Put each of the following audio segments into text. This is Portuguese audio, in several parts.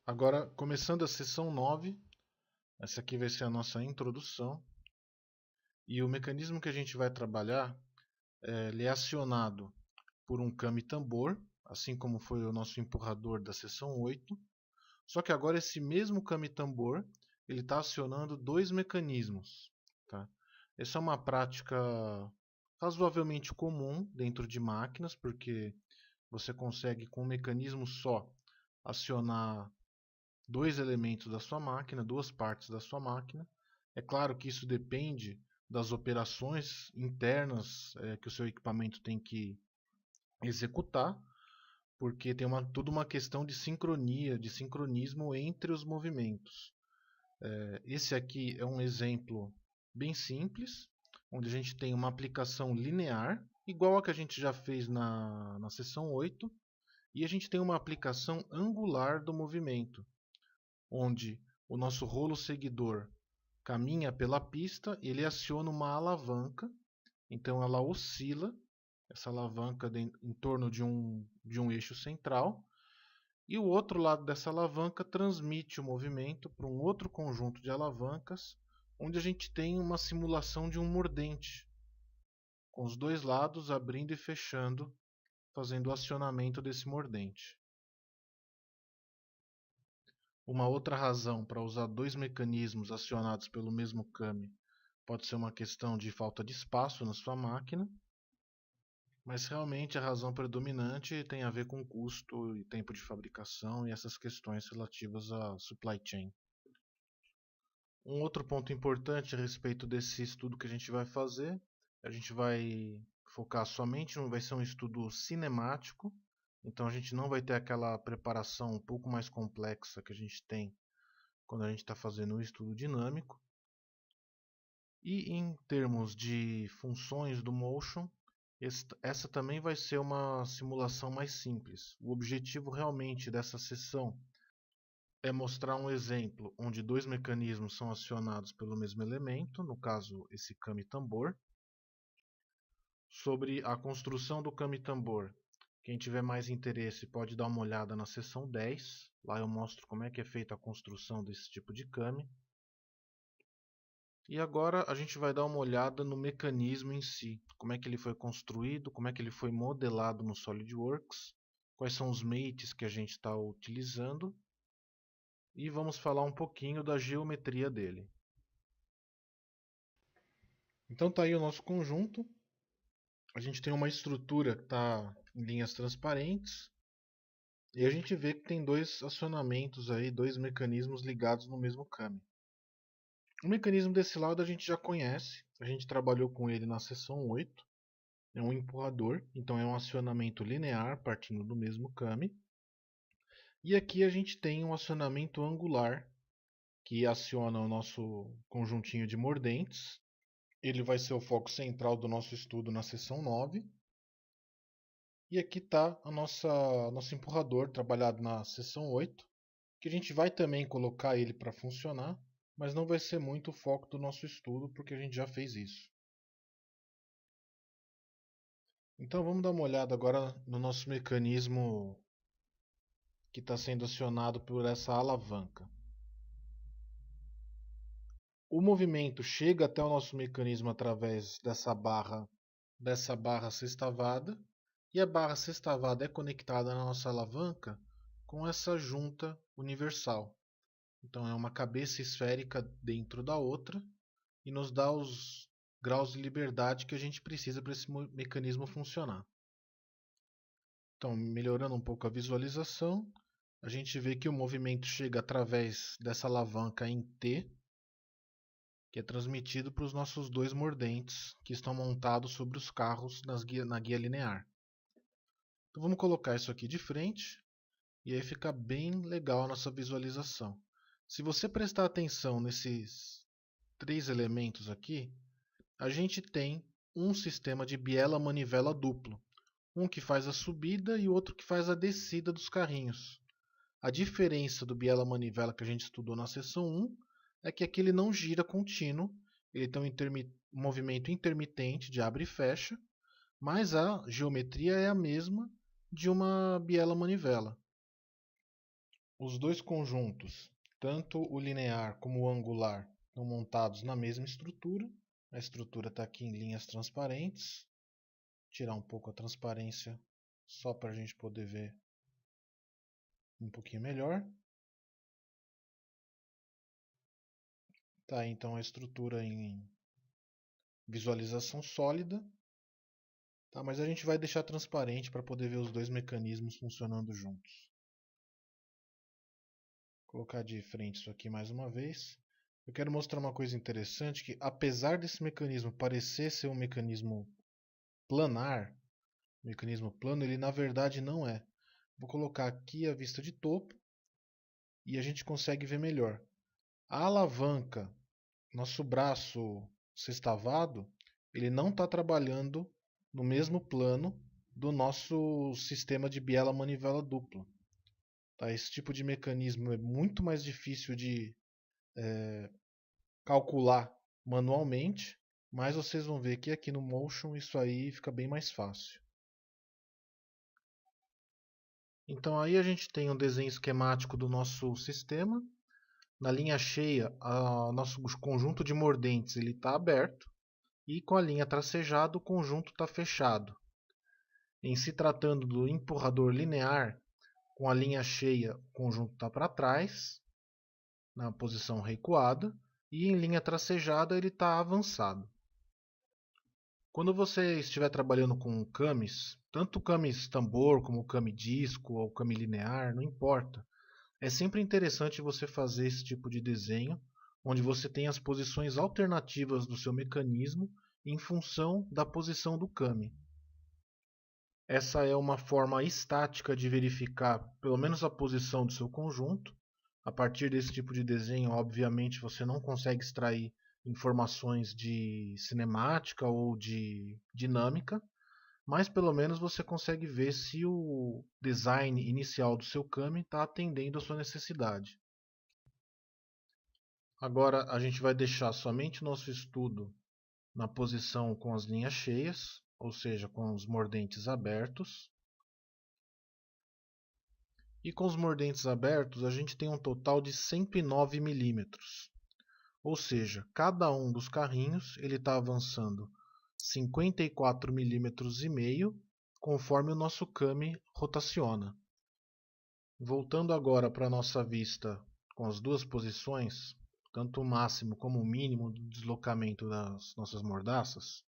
Agora, começando a sessão 9, essa aqui vai ser a nossa introdução. E o mecanismo que a gente vai trabalhar, ele é acionado por um kame tambor, assim como foi o nosso empurrador da sessão 8. Só que agora esse mesmo kame tambor, ele está acionando dois mecanismos. Tá? Essa é uma prática razoavelmente comum dentro de máquinas, porque você consegue com um mecanismo só acionar dois elementos da sua máquina, duas partes da sua máquina. É claro que isso depende das operações internas que o seu equipamento tem que executar, porque tem toda uma questão de sincronia, de sincronismo entre os movimentos. Esse aqui é um exemplo bem simples, onde a gente tem uma aplicação linear, igual a que a gente já fez na seção 8, e a gente tem uma aplicação angular do movimento, onde o nosso rolo seguidor caminha pela pista, ele aciona uma alavanca, então ela oscila, essa alavanca em torno de um eixo central, e o outro lado dessa alavanca transmite o movimento para um outro conjunto de alavancas, onde a gente tem uma simulação de um mordente, com os dois lados abrindo e fechando, fazendo o acionamento desse mordente. Uma outra razão para usar dois mecanismos acionados pelo mesmo kame pode ser uma questão de falta de espaço na sua máquina, mas realmente a razão predominante tem a ver com custo e tempo de fabricação e essas questões relativas à supply chain. Um outro ponto importante a respeito desse estudo que a gente vai fazer, a gente vai focar somente, vai ser um estudo cinemático, então a gente não vai ter aquela preparação um pouco mais complexa que a gente tem quando a gente está fazendo um estudo dinâmico. E em termos de funções do motion, essa também vai ser uma simulação mais simples. O objetivo realmente dessa sessão é mostrar um exemplo onde dois mecanismos são acionados pelo mesmo elemento, no caso esse kame tambor. Sobre a construção do kame tambor, quem tiver mais interesse pode dar uma olhada na seção 10. Lá eu mostro como é que é feita a construção desse tipo de kame. E agora a gente vai dar uma olhada no mecanismo em si, como é que ele foi construído, como é que ele foi modelado no SolidWorks, quais são os mates que a gente está utilizando e vamos falar um pouquinho da geometria dele. Então está aí o nosso conjunto. A gente tem uma estrutura que está em linhas transparentes e a gente vê que tem dois acionamentos aí, dois mecanismos ligados no mesmo kame. O mecanismo desse lado a gente já conhece, a gente trabalhou com ele na seção 8. É um empurrador, então é um acionamento linear partindo do mesmo kame. E aqui a gente tem um acionamento angular que aciona o nosso conjuntinho de mordentes. Ele vai ser o foco central do nosso estudo na seção 9. E aqui está nosso empurrador trabalhado na seção 8, que a gente vai também colocar ele para funcionar, mas não vai ser muito o foco do nosso estudo porque a gente já fez isso. Então vamos dar uma olhada agora no nosso mecanismo que está sendo acionado por essa alavanca. O movimento chega até o nosso mecanismo através dessa barra sextavada, e a barra sextavada é conectada na nossa alavanca com essa junta universal. Então é uma cabeça esférica dentro da outra e nos dá os graus de liberdade que a gente precisa para esse mecanismo funcionar. Então, melhorando um pouco a visualização, a gente vê que o movimento chega através dessa alavanca em T, que é transmitido para os nossos dois mordentes que estão montados sobre os carros na guia linear. Então vamos colocar isso aqui de frente e aí fica bem legal a nossa visualização. Se você prestar atenção nesses três elementos aqui, a gente tem um sistema de biela-manivela duplo. Um que faz a subida e o outro que faz a descida dos carrinhos. A diferença do biela-manivela que a gente estudou na seção 1 é que aqui ele não gira contínuo, ele tem um movimento intermitente de abre e fecha, mas a geometria é a mesma de uma biela-manivela. os dois conjuntos, tanto o linear como o angular, estão montados na mesma estrutura. A estrutura está aqui em linhas transparentes. Vou tirar um pouco a transparência só para a gente poder ver um pouquinho melhor. Tá, então a estrutura em visualização sólida. Tá, mas a gente vai deixar transparente para poder ver os dois mecanismos funcionando juntos. Vou colocar de frente isso aqui mais uma vez. Eu quero mostrar uma coisa interessante, que apesar desse mecanismo parecer ser um mecanismo planar, mecanismo plano, ele na verdade não é. Vou colocar aqui a vista de topo e a gente consegue ver melhor. A alavanca, nosso braço sextavado, ele não está trabalhando no mesmo plano do nosso sistema de biela manivela dupla. Tá? Esse tipo de mecanismo é muito mais difícil de calcular manualmente, mas vocês vão ver que aqui no Motion isso aí fica bem mais fácil. Então aí a gente tem um desenho esquemático do nosso sistema. Na linha cheia, nosso conjunto de mordentes está aberto e com a linha tracejada o conjunto está fechado. Em se tratando do empurrador linear, com a linha cheia o conjunto está para trás, na posição recuada, e em linha tracejada ele está avançado. Quando você estiver trabalhando com camis, tanto o camis tambor como o camis disco ou o camis linear, não importa. É sempre interessante você fazer esse tipo de desenho, onde você tem as posições alternativas do seu mecanismo em função da posição do kami. Essa é uma forma estática de verificar pelo menos a posição do seu conjunto. A partir desse tipo de desenho, obviamente, você não consegue extrair informações de cinemática ou de dinâmica, mas pelo menos você consegue ver se o design inicial do seu kami está atendendo à sua necessidade. Agora a gente vai deixar somente o nosso estudo na posição com as linhas cheias, ou seja, com os mordentes abertos. E com os mordentes abertos a gente tem um total de 109 milímetros. Ou seja, cada um dos carrinhos ele está avançando 54 milímetros e meio conforme o nosso kami rotaciona. Voltando agora para a nossa vista com as duas posições, tanto o máximo como o mínimo do deslocamento das nossas mordaças,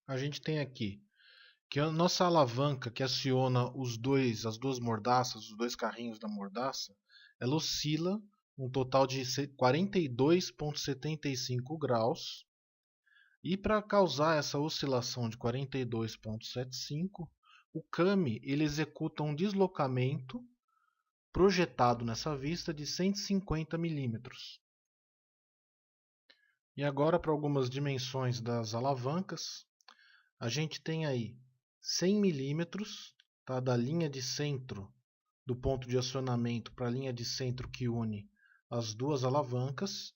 a gente tem aqui que a nossa alavanca que aciona as duas mordaças, os dois carrinhos da mordaça, ela oscila um total de 42,75 graus. E para causar essa oscilação de 42,75, o kami ele executa um deslocamento projetado nessa vista de 150 milímetros. E agora para algumas dimensões das alavancas, a gente tem aí 100 milímetros, tá, da linha de centro do ponto de acionamento para a linha de centro que une as duas alavancas.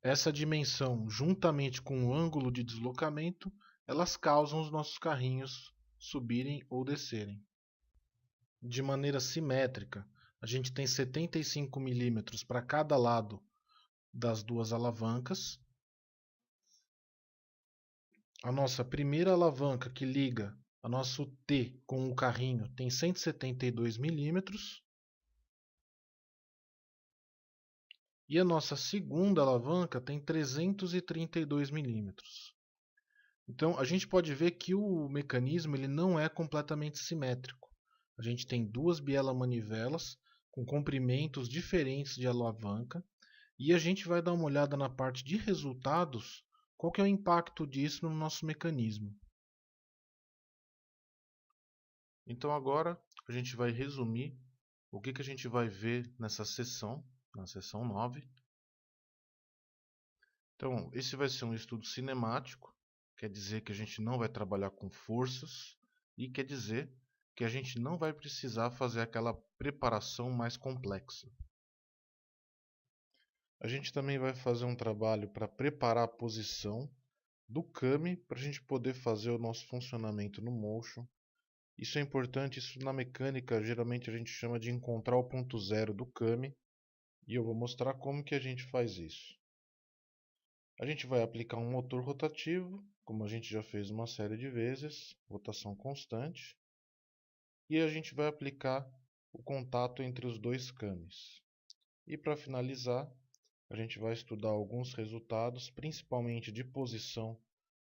Essa dimensão, juntamente com o ângulo de deslocamento, elas causam os nossos carrinhos subirem ou descerem. De maneira simétrica, a gente tem 75 milímetros para cada lado das duas alavancas. A nossa primeira alavanca que liga a nosso T com o carrinho tem 172 milímetros. E a nossa segunda alavanca tem 332 milímetros. Então a gente pode ver que o mecanismo ele não é completamente simétrico. A gente tem duas biela-manivelas com comprimentos diferentes de alavanca e a gente vai dar uma olhada na parte de resultados, qual que é o impacto disso no nosso mecanismo. Então agora a gente vai resumir o que a gente vai ver nessa sessão, na sessão 9. Então esse vai ser um estudo cinemático, quer dizer que a gente não vai trabalhar com forças e quer dizer que a gente não vai precisar fazer aquela preparação mais complexa. A gente também vai fazer um trabalho para preparar a posição do kami para a gente poder fazer o nosso funcionamento no Motion Isso é importante, isso na mecânica geralmente a gente chama de encontrar o ponto zero do kame, e eu vou mostrar como que a gente faz isso. A gente vai aplicar um motor rotativo, como a gente já fez uma série de vezes, rotação constante, e a gente vai aplicar o contato entre os dois kames. E para finalizar, a gente vai estudar alguns resultados, principalmente de posição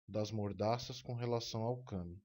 das mordaças com relação ao kame.